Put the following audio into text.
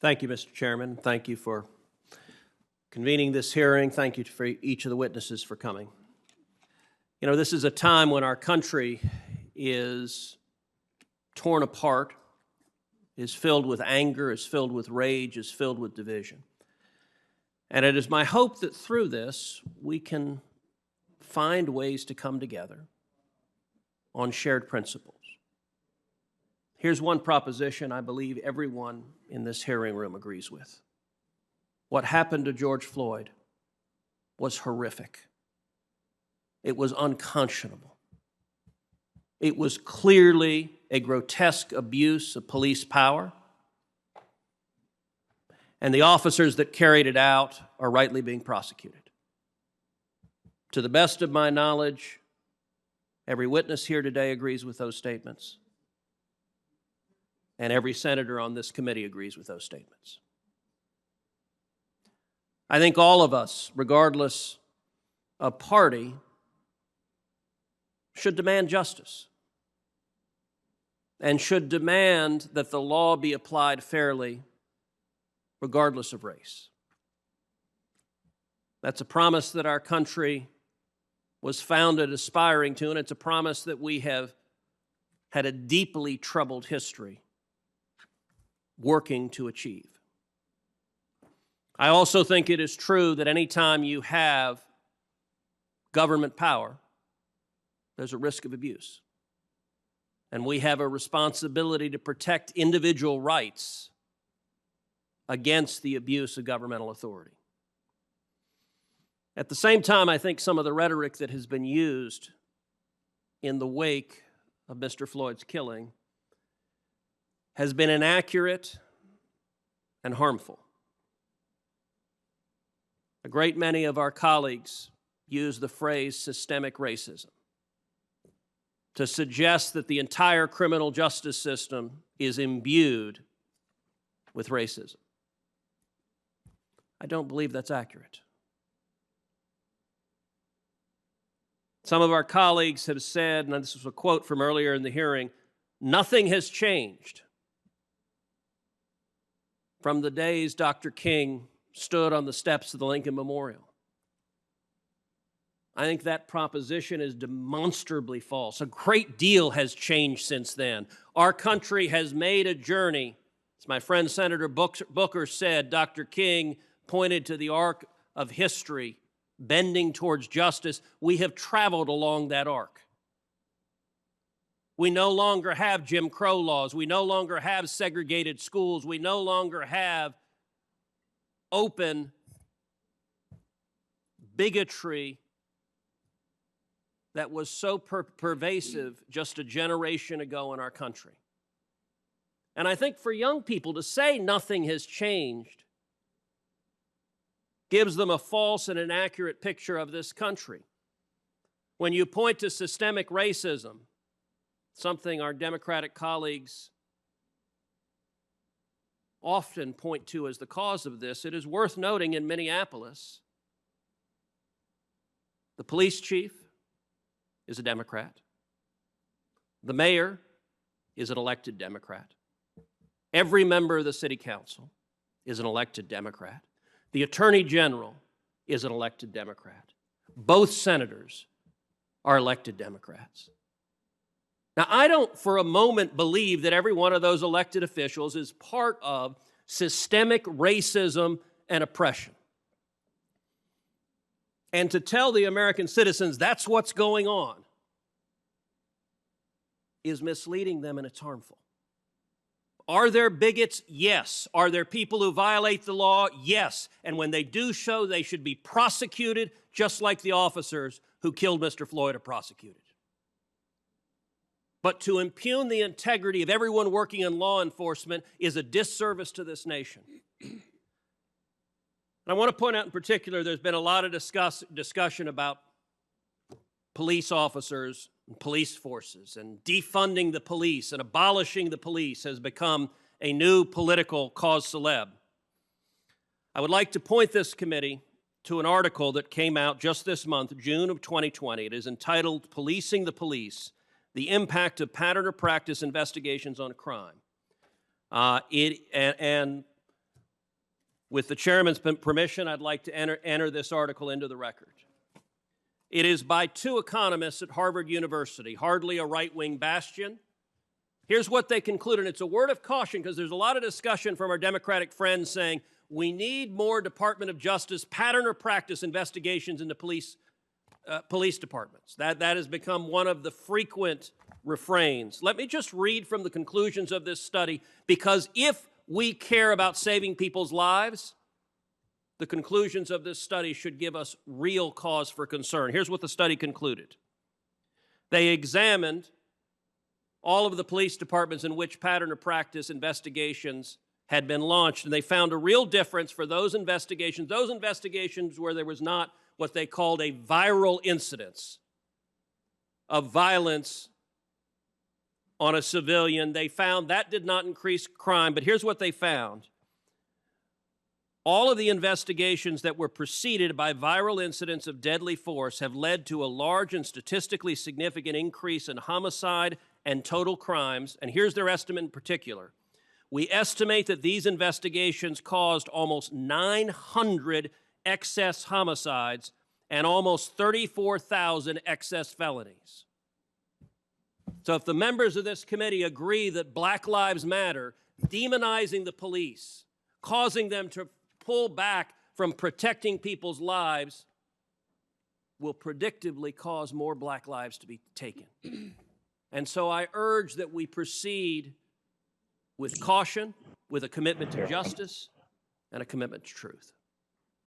Thank you, Mr. Chairman. Thank you for convening this hearing. Thank you for each of the witnesses for coming. You know, this is a time when our country is torn apart, is filled with anger, is filled with rage, is filled with division. And it is my hope that through this, we can find ways to come together on shared principles. Here's one proposition I believe everyone in this hearing room agrees with. What happened to George Floyd was horrific. It was unconscionable. It was clearly a grotesque abuse of police power, and the officers that carried it out are rightly being prosecuted. To the best of my knowledge, every witness here today agrees with those statements, and every senator on this committee agrees with those statements. I think all of us, regardless of party, should demand justice and should demand that the law be applied fairly, regardless of race. That's a promise that our country was founded aspiring to, and it's a promise that we have had a deeply troubled history working to achieve. I also think it is true that anytime you have government power, there's a risk of abuse. And we have a responsibility to protect individual rights against the abuse of governmental authority. At the same time, I think some of the rhetoric that has been used in the wake of Mr. Floyd's killing has been inaccurate and harmful. A great many of our colleagues use the phrase systemic racism to suggest that the entire criminal justice system is imbued with racism. I don't believe that's accurate. Some of our colleagues have said, and this was a quote from earlier in the hearing, nothing has changed from the days Dr. King stood on the steps of the Lincoln Memorial. I think that proposition is demonstrably false. A great deal has changed since then. Our country has made a journey. As my friend Senator Booker said, Dr. King pointed to the arc of history bending towards justice. We have traveled along that arc. We no longer have Jim Crow laws. We no longer have segregated schools. We no longer have open bigotry that was so pervasive just a generation ago in our country. And I think for young people to say nothing has changed gives them a false and inaccurate picture of this country. When you point to systemic racism, something our Democratic colleagues often point to as the cause of this, it is worth noting in Minneapolis, the police chief is a Democrat. The mayor is an elected Democrat. Every member of the city council is an elected Democrat. The attorney general is an elected Democrat. Both senators are elected Democrats. Now, I don't for a moment believe that every one of those elected officials is part of systemic racism and oppression. And to tell the American citizens that's what's going on is misleading them, and it's harmful. Are there bigots? Yes. Are there people who violate the law? Yes. And when they do so, they should be prosecuted just like the officers who killed Mr. Floyd are prosecuted. But to impugn the integrity of everyone working in law enforcement is a disservice to this nation. And I want to point out in particular, there's been a lot of discussion about police officers and police forces, and defunding the police and abolishing the police has become a new political cause célèbre. I would like to point this committee to an article that came out just this month, June of 2020. It is entitled, Policing the Police, the Impact of Pattern or Practice Investigations on Crime. And With the chairman's permission, I'd like to enter this article into the record. It is by two economists at Harvard University, hardly a right-wing bastion. Here's what they concluded, and it's a word of caution because there's a lot of discussion from our Democratic friends saying we need more Department of Justice pattern or practice investigations into police departments. That has become one of the frequent refrains. Let me just read from the conclusions of this study, because if we care about saving people's lives, the conclusions of this study should give us real cause for concern. Here's what the study concluded. They examined all of the police departments in which pattern or practice investigations had been launched, and they found a real difference for those investigations where there was not what they called a viral incidence of violence on a civilian. They found that did not increase crime, but here's what they found. All of the investigations that were preceded by viral incidents of deadly force have led to a large and statistically significant increase in homicide and total crimes, and here's their estimate in particular. We estimate that these investigations caused almost 900 excess homicides and almost 34,000 excess felonies. So if the members of this committee agree that Black Lives Matter, demonizing the police, causing them to pull back from protecting people's lives, will predictably cause more black lives to be taken. And so I urge that we proceed with caution, with a commitment to justice and a commitment to truth.